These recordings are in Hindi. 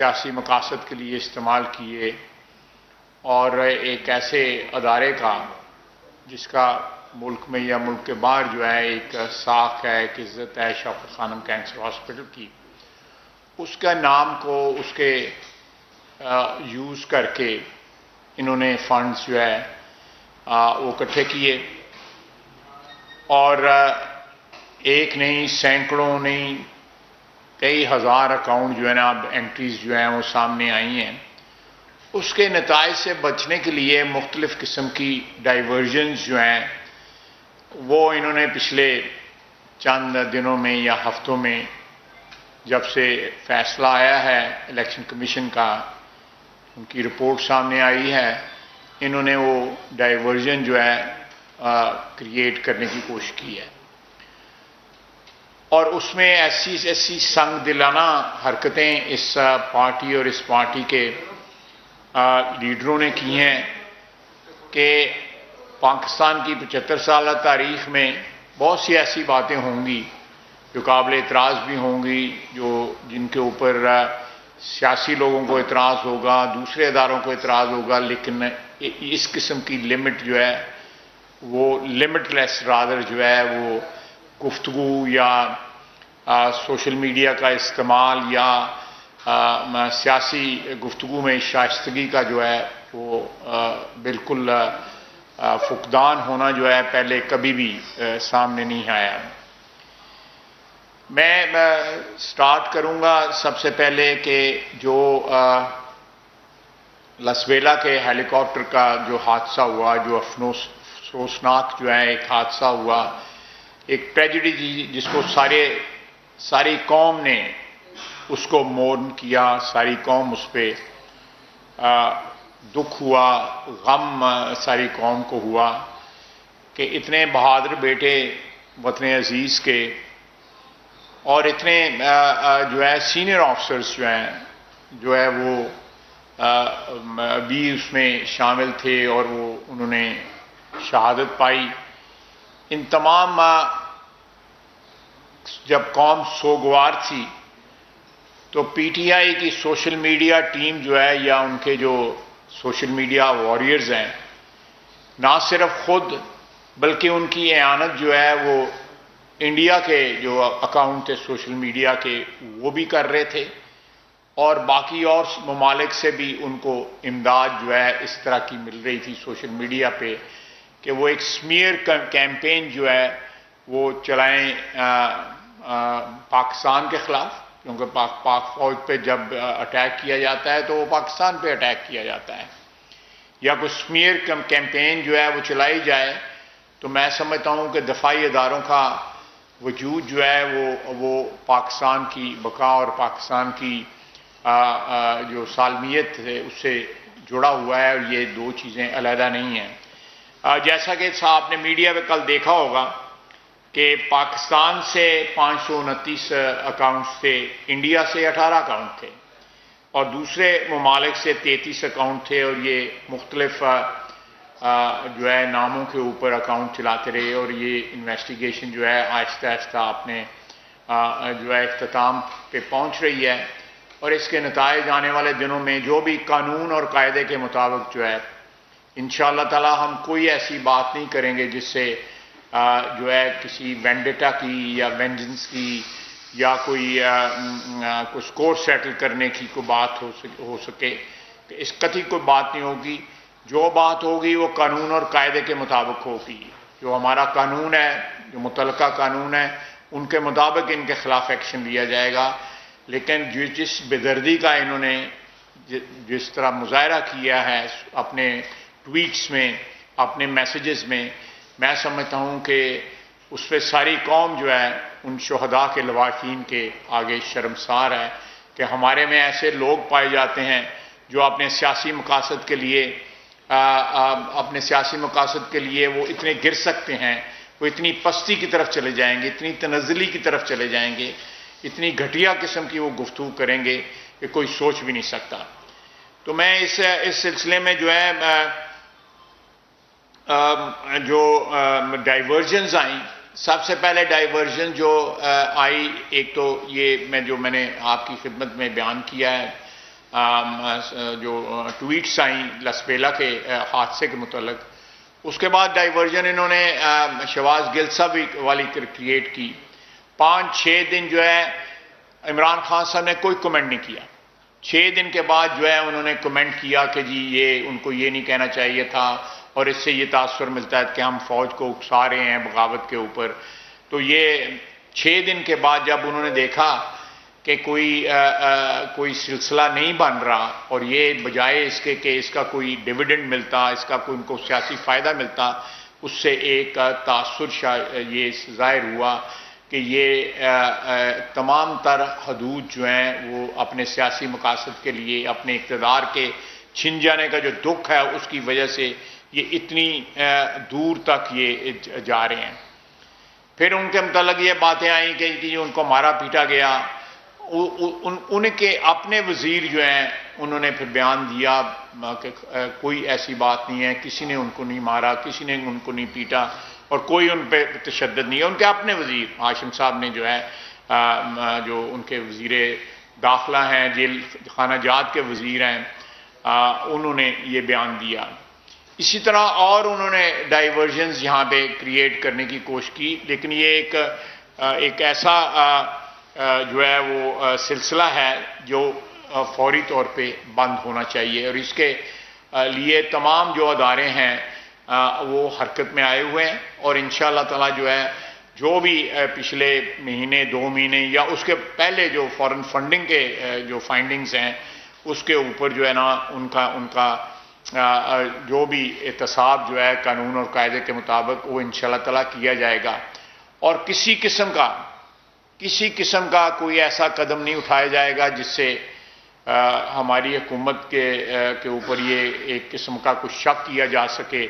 सियासी मकासद के लिए इस्तेमाल किए और एक ऐसे अदारे का जिसका मुल्क में या मुल्क के बाहर जो है एक साख है, एक इज़्ज़त है शौकत खानम कैंसर हॉस्पिटल की, उसका नाम को उसके यूज़ करके इन्होंने फंड्स जो है वो इकट्ठे किए और एक नहीं, सैकड़ों नहीं, कई हज़ार अकाउंट जो है ना अब एंट्रीज जो हैं वो सामने आई हैं। उसके नताइज से बचने के लिए मुख्तलिफ़ किस्म की डाइवर्जन्स जो हैं वो इन्होंने पिछले चंद दिनों में या हफ्तों में, जब से फैसला आया है इलेक्शन कमीशन का, उनकी रिपोर्ट सामने आई है, इन्होंने वो डाइवर्जन जो है क्रिएट करने की कोशिश की है और उसमें ऐसी संग दिलाना हरकतें इस पार्टी और इस पार्टी के लीडरों ने की हैं कि पाकिस्तान की 75 साल तारीख में बहुत सी ऐसी बातें होंगी जो काबिल एतराज़ भी होंगी, जिनके ऊपर सियासी लोगों को एतराज़ होगा, दूसरे इदारों को एतराज़ होगा, लेकिन इस किस्म की लिमिट जो है वो लिमिटलेस रादर जो है वो गुफ्तगू या सोशल मीडिया का इस्तेमाल या सियासी गुफ्तगू में शाइस्तगी का जो है वो बिल्कुल फुकदान होना जो है पहले कभी भी सामने नहीं आया। मैं स्टार्ट करूंगा सबसे पहले कि जो लसवेला के हेलीकॉप्टर का जो हादसा हुआ, जो अफसोसनाक जो है एक हादसा हुआ, एक ट्रेजिडी जिसको सारी कौम ने उसको मोर्न किया, सारी कौम उस पर दुख हुआ, गम सारी कौम को हुआ कि इतने बहादुर बेटे वतन अजीज़ के और इतने जो है सीनियर ऑफिसर्स जो है वो भी उसमें शामिल थे और वो उन्होंने शहादत पाई। इन तमाम जब कौम सोगवार थी तो पीटीआई की सोशल मीडिया टीम जो है या उनके जो सोशल मीडिया वॉरियर्स हैं, ना सिर्फ खुद बल्कि उनकी एआनत जो है वो इंडिया के जो अकाउंट थे सोशल मीडिया के वो भी कर रहे थे और बाकी और ममालिक से भी उनको इमदाद जो है इस तरह की मिल रही थी सोशल मीडिया पे कि वो एक स्मीयर कैंपेन जो है वो चलाएं पाकिस्तान के ख़िलाफ़, क्योंकि पाक फौज पे जब अटैक किया जाता है तो वो पाकिस्तान पे अटैक किया जाता है, या कोई स्मीयर कैंपेन जो है वो चलाई जाए। तो मैं समझता हूँ कि दफाई इदारों का वजूद जो है वो पाकिस्तान की बका और पाकिस्तान की जो सालमियत है उससे जुड़ा हुआ है और ये दो चीज़ें अलहदा नहीं हैं। जैसा कि आपने मीडिया में कल देखा होगा कि पाकिस्तान से 529 अकाउंट्स थे, इंडिया से 18 अकाउंट थे और दूसरे ममालिक से 33 अकाउंट थे और ये मुख्तलिफ जो है नामों के ऊपर अकाउंट चलाते रहे और ये इन्वेस्टिगेशन जो है आहिस्ता आहिस्ता अपने जो है इख्तिताम पे पहुंच रही है और इसके नताइज आने वाले दिनों में जो भी कानून और कायदे के मुताबिक जो है इंशाअल्लाह ताला हम कोई ऐसी बात नहीं करेंगे जिससे जो है किसी वेंडेटा की या वेंजेंस की या कोई स्कोर सेटल करने की कोई बात हो सके। इस कतई कोई बात नहीं होगी, जो बात होगी वो कानून और कायदे के मुताबिक होगी। जो हमारा कानून है, जो मुतलका कानून है, उनके मुताबिक इनके खिलाफ एक्शन लिया जाएगा। लेकिन जिस बेदर्दी का इन्होंने जिस तरह मुजाहरा किया है अपने ट्वीट्स में, अपने मैसेजेस में, मैं समझता हूँ कि उस पर सारी कौम जो है उन शहदा के लवाकिन के आगे शर्मसार है कि हमारे में ऐसे लोग पाए जाते हैं जो अपने सियासी मकासद के लिए वो इतने गिर सकते हैं, वो इतनी पस्ती की तरफ चले जाएंगे, इतनी तनज़्ज़ुली की तरफ चले जाएंगे, इतनी घटिया किस्म की वो गुफ्तगू करेंगे कि कोई सोच भी नहीं सकता। तो मैं इस सिलसिले में जो है जो डाइवर्जन्स आई, सबसे पहले डाइवर्जन जो आई, एक तो ये मैंने आपकी खिदमत में बयान किया है जो ट्वीट्स आई लसबेला के हादसे के मुतल्लिक, उसके बाद डाइवर्जन इन्होंने शहबाज गिल साहब वाली क्रिएट की। 5-6 दिन जो है इमरान खान साहब ने कोई कमेंट नहीं किया। 6 दिन के बाद जो है उन्होंने कमेंट किया कि जी ये उनको ये नहीं कहना चाहिए था और इससे ये तासुर मिलता है कि हम फौज को उकसा रहे हैं बगावत के ऊपर। तो ये 6 दिन के बाद जब उन्होंने देखा कि कोई सिलसिला नहीं बन रहा और ये बजाय इसके कि इसका कोई डिविडेंड मिलता, इसका कोई उनको सियासी फ़ायदा मिलता, उससे एक तासुर ये ज़ाहिर हुआ कि ये तमाम तर हदूद जो हैं वो अपने सियासी मकासद के लिए, अपने इक़्तिदार के छिन जाने का जो दुख है उसकी वजह से ये इतनी दूर तक ये जा रहे हैं। फिर उनके मतलब ये बातें आई कि उनको मारा पीटा गया। उनके अपने वज़ीर जो हैं उन्होंने फिर बयान दिया कि कोई ऐसी बात नहीं है, किसी ने उनको नहीं मारा, किसी ने उनको नहीं पीटा और कोई उन पर तशद्दुद नहीं है। उनके अपने वज़ीर हाशिम साहब ने जो है जो उनके वज़ीर दाखिला हैं, जेल खाना जात के वज़ीर हैं, उन्होंने ये बयान दिया। इसी तरह और उन्होंने डाइवर्जन्स यहाँ पे क्रिएट करने की कोशिश की, लेकिन ये एक ऐसा जो है वो सिलसिला है जो फौरी तौर पे बंद होना चाहिए और इसके लिए तमाम जो अदारे हैं वो हरकत में आए हुए हैं और इंशाअल्लाह ताला जो है जो भी पिछले महीने 2 महीने या उसके पहले जो फॉरेन फंडिंग के जो फाइंडिंग्स हैं उसके ऊपर जो है ना उनका जो भी एहतसाब जो है कानून और कायदे के मुताबिक वो इंशाअल्लाह ताला किया जाएगा और किसी किस्म का कोई ऐसा कदम नहीं उठाया जाएगा जिससे हमारी हुकूमत के ऊपर ये एक किस्म का कुछ शक किया जा सके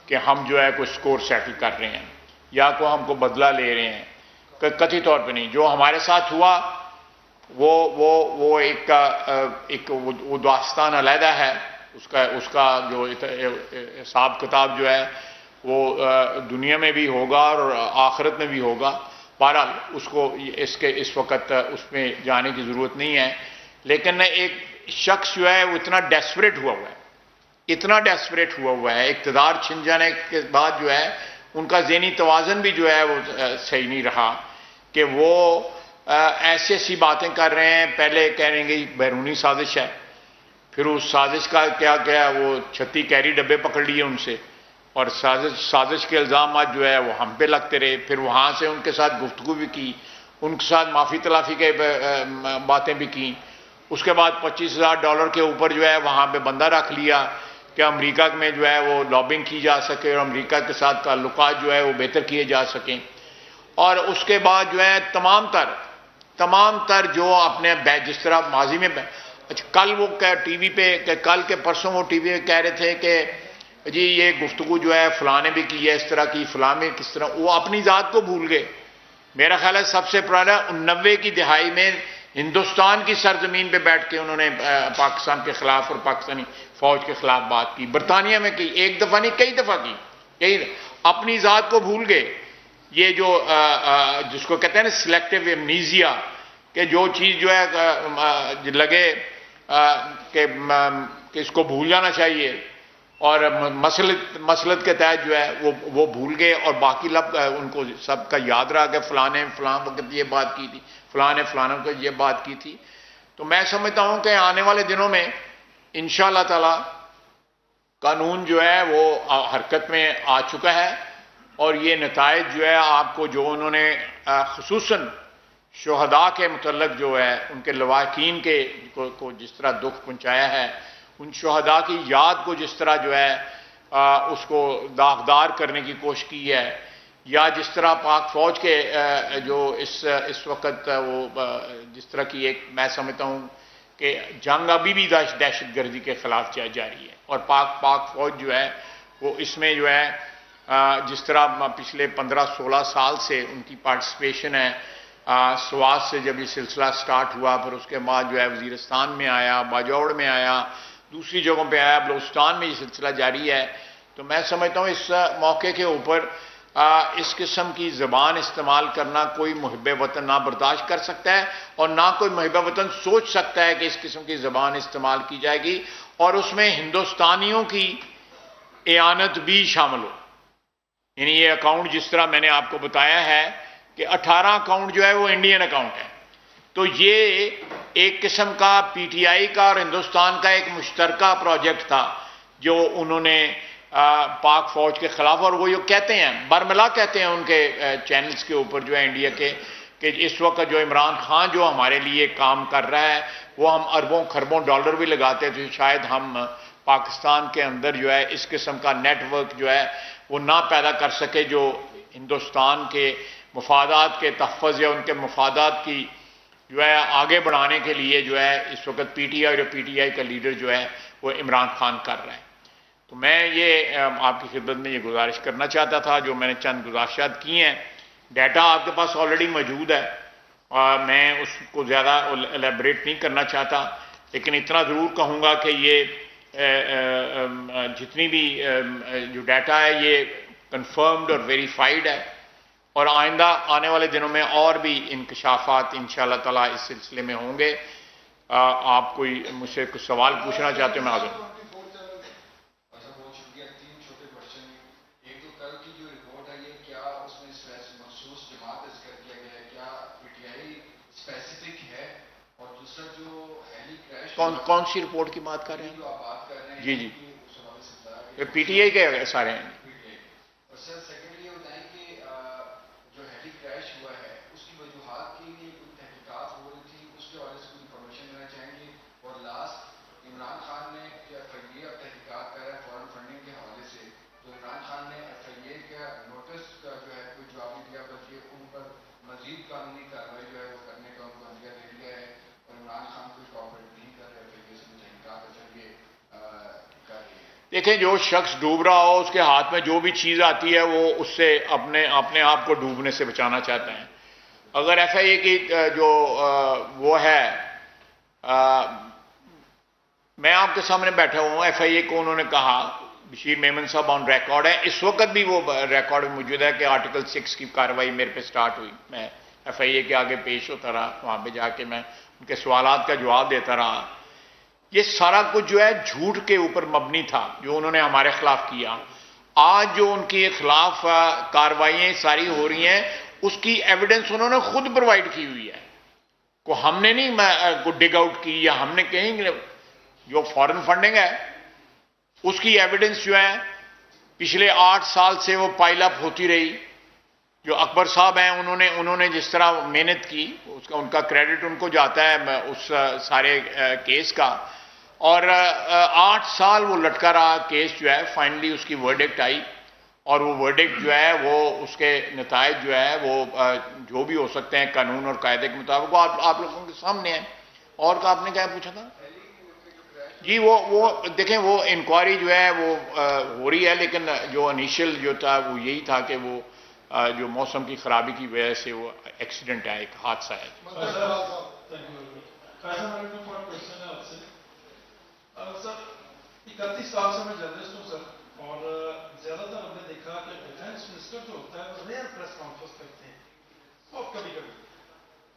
कि हम जो है कोई स्कोर सेटल कर रहे हैं या को हमको बदला ले रहे हैं। कथित तौर पे नहीं, जो हमारे साथ हुआ वो एक वो दास्तान अलहदा है, उसका जो हिसाब किताब जो है वो दुनिया में भी होगा और आखिरत में भी होगा। बहरहाल उसको इस वक्त उसमें जाने की ज़रूरत नहीं है, लेकिन एक शख्स जो है वो इतना डेस्परेट हुआ है, इक़्तिदार छिन जाने के बाद जो है उनका ज़हनी तवाज़न भी जो है वो सही नहीं रहा कि वो ऐसी बातें कर रहे हैं। पहले कह रहे हैं कि बैरूनी साजिश है, फिर उस साजिश का क्या वो 36 कैरी डब्बे पकड़ लिए उनसे और साजिश के इल्ज़ाम आज जो है वो हम पे लगते रहे। फिर वहाँ से उनके साथ गुफ्तगू भी की, उनके साथ माफ़ी तलाफ़ी के बातें भी की। उसके बाद $25,000 के ऊपर जो है वहाँ पे बंदा रख लिया कि अमेरिका में जो है वो लॉबिंग की जा सके और अमेरिका के साथ ताल्लुकात जो है वो बेहतर किए जा सकें। और उसके बाद जो है तमाम तर जो अपने जिस तरह माजी में कल वो टीवी पे कल के परसों वो टीवी पे कह रहे थे कि जी ये गुफ्तगू जो है फलां ने भी की है, इस तरह की फलां में किस तरह, वो अपनी ज़ात को भूल गए। मेरा ख्याल है सबसे पुराना 90 की दिहाई में हिंदुस्तान की सरजमीन पे बैठ के उन्होंने पाकिस्तान के खिलाफ और पाकिस्तानी फौज के खिलाफ बात की। बरतानिया में की, एक दफ़ा नहीं कई दफ़ा की, अपनी ज़ात को भूल गए। ये जो जिसको कहते हैं ना सिलेक्टिव एमनीजिया, कि जो चीज़ जो है लगे कि इसको भूल जाना चाहिए और मसलत के तहत जो है वो भूल गए और बाकी उनको सबका याद रहा कि फलां ने फलां वक्त ये बात की थी, फलां ने फलां को ये बात की थी। तो मैं समझता हूँ कि आने वाले दिनों में इंशाअल्लाह ताला कानून जो है वो हरकत में आ चुका है और ये नताइज जो है आपको जो उन्होंने खुसूसन शुहदा के मुतल्लिक़ जो है उनके लवाकीन को जिस तरह दुख पहुँचाया है, उन शुहदा की याद को जिस तरह जो है उसको दागदार करने की कोशिश की है, या जिस तरह पाक फौज के जो इस वक्त वो जिस तरह की एक मैं समझता हूँ कि जंग अभी भी दहशत गर्दी के खिलाफ जारी है और पाक फौज जो है वो इसमें जो है जिस तरह पिछले 15-16 साल से उनकी पार्टिसिपेशन है। स्वात से जब ये सिलसिला स्टार्ट हुआ, फिर उसके बाद जो है वज़ीरिस्तान में आया, बाजौड़ में आया, दूसरी जगहों पे आया, बलूचिस्तान में ये सिलसिला जारी है। तो मैं समझता हूँ इस मौके के ऊपर इस किस्म की ज़बान इस्तेमाल करना कोई मुहिब वतन ना बर्दाश्त कर सकता है और ना कोई मुहिब वतन सोच सकता है कि इस किस्म की ज़बान इस्तेमाल की जाएगी और उसमें हिंदुस्तानियों की एआनत भी शामिल हो। यानी ये अकाउंट जिस तरह मैंने आपको बताया है कि 18 अकाउंट जो है वो इंडियन अकाउंट है, तो ये एक किस्म का पीटीआई का और हिंदुस्तान का एक मुश्तरका प्रोजेक्ट था जो उन्होंने पाक फौज के खिलाफ, और वो जो कहते हैं बरमला कहते हैं उनके चैनल्स के ऊपर जो है इंडिया के, कि इस वक्त जो इमरान खान जो हमारे लिए काम कर रहा है वो हम अरबों खरबों डॉलर भी लगाते थे, शायद हम पाकिस्तान के अंदर जो है इस किस्म का नेटवर्क जो है वो ना पैदा कर सके जो हिंदुस्तान के मफादात के तहफ़्फ़ुज़ या उनके मफादात की जो है आगे बढ़ाने के लिए जो है इस वक्त पीटीआई और पीटीआई का लीडर जो है वो इमरान खान कर रहा है। तो मैं ये आपकी खिदमत में ये गुजारिश करना चाहता था, जो मैंने चंद गुजारिशात की हैं, डाटा आपके पास ऑलरेडी मौजूद है और मैं उसको ज़्यादा एलेबरेट नहीं करना चाहता, लेकिन इतना ज़रूर कहूँगा कि ये जितनी भी जो डाटा है ये कंफर्म्ड और वेरीफाइड है और आइंदा आने वाले दिनों में और भी इंकशाफात इंशाअल्लाह ताला इस सिलसिले में होंगे। आप कोई मुझसे कुछ सवाल पूछना चाहते हो मैं आगे। कौन सी रिपोर्ट की बात कर रहे हैं? जी जी, ये पीटीआई के सारे हैं। देखें, जो शख्स डूब रहा हो उसके हाथ में जो भी चीज़ आती है वो उससे अपने आप को डूबने से बचाना चाहते हैं। अगर एफआईए की जो वो है, मैं आपके सामने बैठा हुआ हूँ, एफआईए को उन्होंने कहा, बशीर मेमन साहब ऑन रिकॉर्ड है, इस वक्त भी वो रिकॉर्ड में मौजूद है कि आर्टिकल 6 की कार्रवाई मेरे पे स्टार्ट हुई। मैं एफआईए के आगे पेश होता रहा, वहाँ पे जाके मैं उनके सवालात का जवाब देता रहा। ये सारा कुछ जो है झूठ के ऊपर मबनी था जो उन्होंने हमारे खिलाफ किया। आज जो उनके खिलाफ कार्रवाइयाँ सारी हो रही हैं उसकी एविडेंस उन्होंने खुद प्रोवाइड की हुई है, को हमने नहीं को डिग आउट की या हमने कहीं, जो फॉरेन फंडिंग है उसकी एविडेंस जो है पिछले 8 साल से वो पाइल अप होती रही। जो अकबर साहब हैं उन्होंने जिस तरह मेहनत की उसका उनका क्रेडिट उनको जाता है उस सारे केस का, और 8 साल वो लटका रहा केस जो है। फाइनली उसकी वर्डिक्ट आई और वो वर्डिक्ट जो है वो उसके नतायज जो है वो जो भी हो सकते हैं कानून और कायदे के मुताबिक वो आप लोगों के सामने है। और का आपने क्या पूछा था जी? वो देखें, वो इंक्वायरी जो है वो हो रही है, लेकिन जो इनिशियल जो था वो यही था कि वो जो मौसम की खराबी की वजह से वो एक्सीडेंट है, एक हादसा है। सर 31 साल से मैं जर्नलिस्ट हूँ सर, और ज्यादातर हमने देखा कि डिफेंस मिनिस्टर जो होता है वो रेयर प्रेस कॉन्फ्रेंस करते हैं और कभी कभी,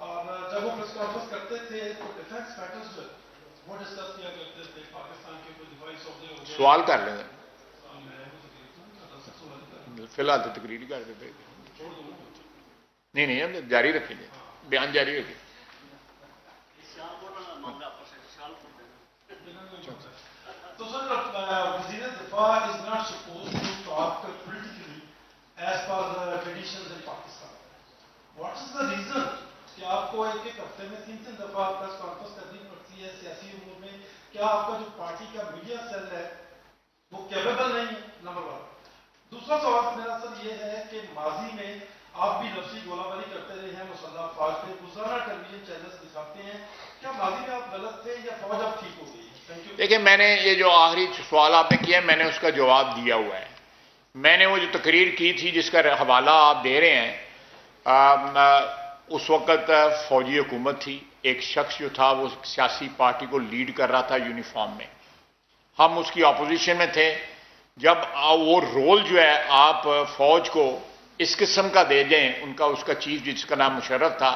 और जब वो प्रेस कॉन्फ्रेंस करते थे तो डिफेंस मैटर्स जो वो डिस्कस किया करते थे, पाकिस्तान के कोई डिफाइस हो गए। सवाल कर लेंगे फिलहाल तो तकरीर कर देते, नहीं हम जारी रखेंगे, बयान जारी रखेंगे। तो सर वज़ीर दिफा is not supposed to talk politically as per the traditions in Pakistan. What is the reason कि आपको एक हफ्ते में 3 दफा प्रेस कॉन्फ्रेंस करनी पड़ती है सियासी उमूर में? क्या आपका जो पार्टी का मीडिया सेल है वो कैपेबल नहीं है? नंबर 1। दूसरा सवाल मेरा सर ये है कि माजी में आप भी नफसी गोलाबारी करते रहे हैं मुसल्लह अफवाज पे, गुजारा टेलीविजन चैनल्स दिखाते हैं, क्या माजी में आप गलत थे या फौज अब ठीक हो गई? देखिए, मैंने ये जो आखिरी सवाल आपने किया मैंने उसका जवाब दिया हुआ है। मैंने वो जो तकरीर की थी जिसका हवाला आप दे रहे हैं, उस वक़्त फौजी हुकूमत थी, एक शख्स जो था वो सियासी पार्टी को लीड कर रहा था यूनिफॉर्म में, हम उसकी अपोजिशन में थे। जब वो रोल जो है आप फौज को इस किस्म का दे दें, उनका उसका चीफ जिसका नाम मुशर्रफ था,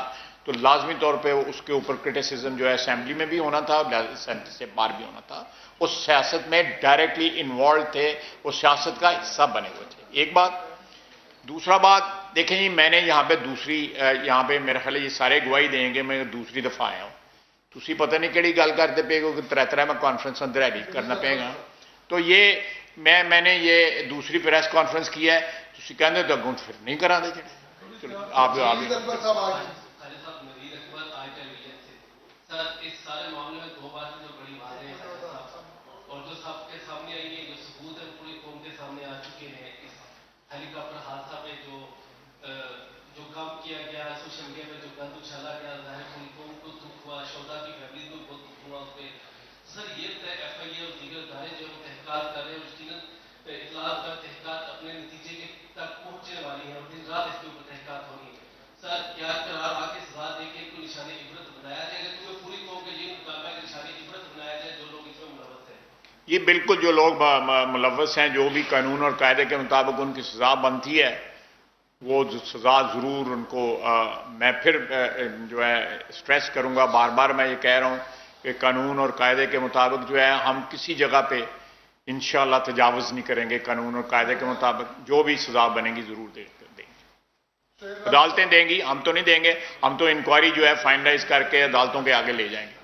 तो लाजमी तौर पे उसके ऊपर क्रिटिसिज्म जो है असेंबली में भी होना था और सेंटर से बाहर भी होना था। वो सियासत में डायरेक्टली इन्वॉल्व थे, वो सियासत का हिस्सा बने हुए थे। एक बात। दूसरा बात देखें जी, मैंने यहाँ पे दूसरी यहाँ पे मेरा ख्याल ये सारे गवाही देंगे, मैं दूसरी दफा आया हूँ। तुसी पता नहीं किहड़ी गल करते पे हो कि त्रै मैं कॉन्फ्रेंस अंदर हैगी करना पेगा। तो ये मैंने ये दूसरी प्रेस कॉन्फ्रेंस की है, तुसी कहंदे तो अगों फिर नहीं करांदे जेड़े आप सर इस सारे मामले में दो बातें जो बड़ी वाज़ेह हैं और जो सबके सामने आई है, जो सबूत है पूरी कौम के सामने आ चुके हैं। इस हेलीकॉप्टर हादसा पे जो काम किया गया, सोशल मीडिया पे जो गंद उछाला गया, जाहिर पूरी कौम को दुख हुआ, शोधा की फैमिली को बहुत दुख हुआ उस पर। सर ये FIA और दीगर इदारे जो तहकीकात कर रहे हैं, यकीनन इतलात का तहकीकात अपने नतीजे के तक पहुंचने वाली है और दिन रात इसके ऊपर तहकीकात होगी। सर क्या करार आके सजा दे के इनको निशाने इबरत बनाया जाएगा, क्योंकि पूरी कौम के ये मुताबिक निशाने इबरत बनाया जाए जो लोग इसमें मुलव्वस हैं। ये बिल्कुल जो लोग मुलव्वस हैं, जो भी कानून और कायदे के मुताबिक उनकी सजा बनती है, वो सजा ज़रूर उनको मैं फिर जो है स्ट्रेस करूंगा, बार बार मैं ये कह रहा हूँ कि कानून और कायदे के मुताबिक जो है हम किसी जगह पे इंशाअल्लाह तजावुज़ नहीं करेंगे। कानून और कायदे के मुताबिक जो भी सजा बनेगी ज़रूर देंगे, अदालतें देंगी, हम तो नहीं देंगे। हम तो इंक्वायरी जो है फाइनलाइज करके अदालतों के आगे ले जाएंगे।